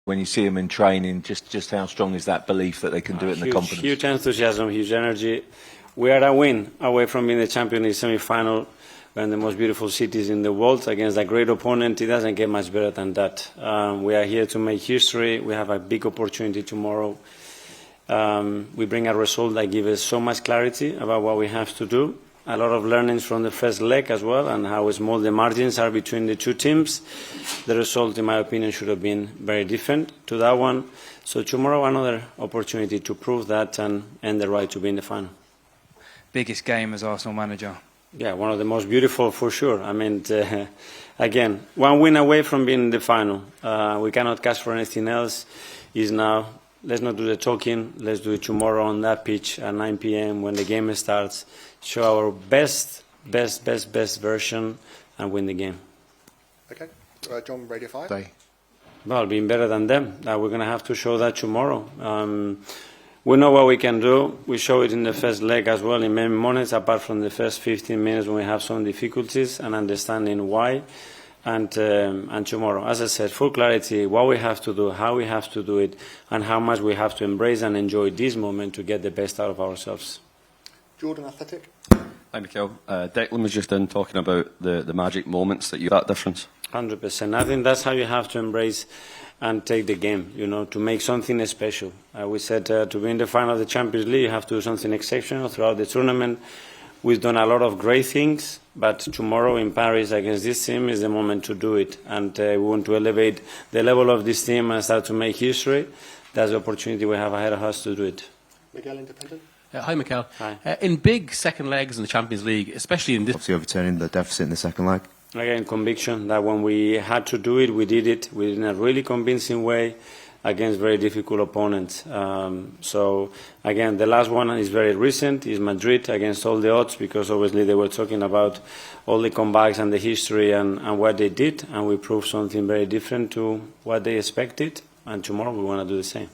When you see them in training, just how strong is that belief that they can do it in the confidence? Huge enthusiasm, huge energy. We are a win away from being the champion in the semi-final. We're in the most beautiful cities in the world against a great opponent. It doesn't get much better than that. We are here to make history. We have a big opportunity tomorrow. We bring a result that gives us so much clarity about what we have to do. A lot of learnings from the first leg as well, and how small the margins are between the two teams. The result, in my opinion, should have been very different to that one. So tomorrow, another opportunity to prove that and earn the right to be in the final. Biggest game as Arsenal manager? Yeah, one of the most beautiful for sure. I mean, again, one win away from being in the final. We cannot ask for anything else. Is now. Let's not do the talking. Let's do it tomorrow on that pitch at 9 p.m. when the game starts. Show our best version and win the game. Okay. John, Radio 5. Day. Well, being better than them. We're going to have to show that tomorrow. We know what we can do. We show it in the first leg as well in many moments, apart from the first 15 minutes when we have some difficulties and understanding why. And tomorrow, as I said, full clarity, what we have to do, how we have to do it, and how much we have to embrace and enjoy this moment to get the best out of ourselves. Jordan, Athletic. Hi, Mikel. Declan was just in talking about the magic moments that you that difference. 100%. I think that's how you have to embrace and take the game, you know, to make something special. We said to be in the final of the Champions League, you have to do something exceptional throughout the tournament. We've done a lot of great things, but tomorrow in Paris against this team is the moment to do it. And we want to elevate the level of this team and start to make history. That's the opportunity we have ahead of us to do it. Miguel, Independent. Hi, Mikel. Hi. In big second legs in the Champions League, especially in this... Obviously overturning the deficit in the second leg. Again, conviction that when we had to do it, we did it in a really convincing way against very difficult opponents. So, again, the last one is very recent, is Madrid against all the odds, because obviously they were talking about all the comebacks and the history and what they did, and we proved something very different to what they expected, and tomorrow we want to do the same.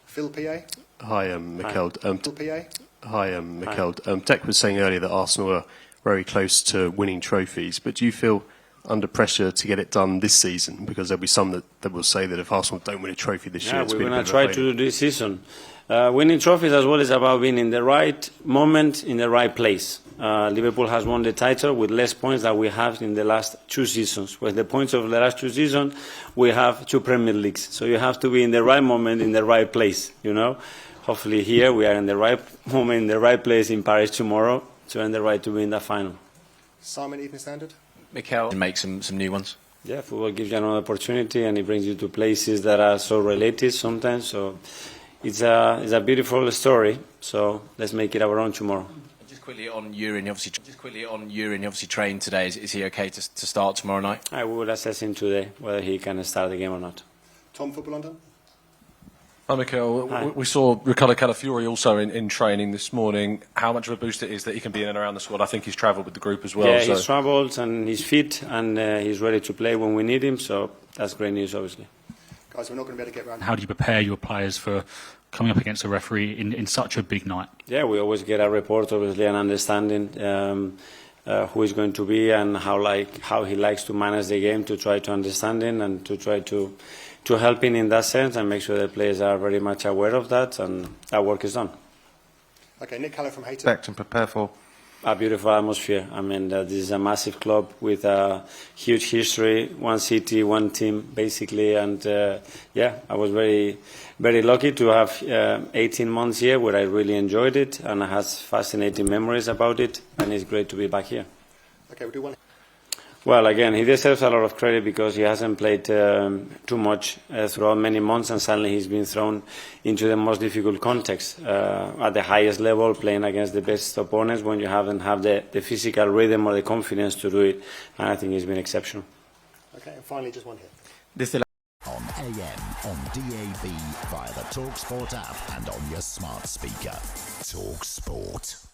Phil PA. Hi, Mikel. Phil PA. Hi, Mikel. Dec was saying earlier that Arsenal are very close to winning trophies, but do you feel under pressure to get it done this season? Because there'll be some that will say that if Arsenal don't win a trophy this year, it's we're been going to try to do this season. Winning trophies as well is about being in the right moment, in the right place. Liverpool has won the title with less points than we have in the last 2 seasons. With the points of the last 2 seasons, we have 2 Premier Leagues. So you have to be in the right moment, in the right place, you know. Hopefully here we are in the right moment, in the right place in Paris tomorrow to earn the right to be in the final. Simon, Evening Standard. Mikel, and make some new ones. Yeah, football gives you another opportunity, and it brings you to places that are so related sometimes. So it's a beautiful story. So let's make it our own tomorrow. Just quickly on Urin, obviously trained today. Is he okay to start tomorrow night? I will assess him today whether he can start the game or not. Tom, Football London. Hi, Mikel. We saw Ricardo Calafiori also in training this morning. How much of a boost it is that he can be in and around the squad? I think he's travelled with the group as well. Yeah, he's travelled and he's fit and he's ready to play when we need him. So that's great news, obviously. Guys, we're not going to be able to get around. How do you prepare your players for coming up against a referee in such a big night? Yeah, we always get a report, obviously, and understanding who is going to be and how he likes to manage the game, to try to understand him and to try to help him in that sense and make sure the players are very much aware of that, and that work is done. Okay, Nick Haller from Hayter. Expect and prepare for a beautiful atmosphere. I mean, this is a massive club with a huge history, one city, one team, basically. And yeah, I was very, very lucky to have 18 months here where I really enjoyed it and I had fascinating memories about it. And it's great to be back here. Okay, we'll do one. Well, again, he deserves a lot of credit because he hasn't played too much throughout many months, and suddenly he's been thrown into the most difficult context at the highest level, playing against the best opponents when you haven't had the physical rhythm or the confidence to do it, and I think he's been exceptional. Okay, and finally, just one here. On AM, on DAB, via the talkSPORT app and on your smart speaker. talkSPORT.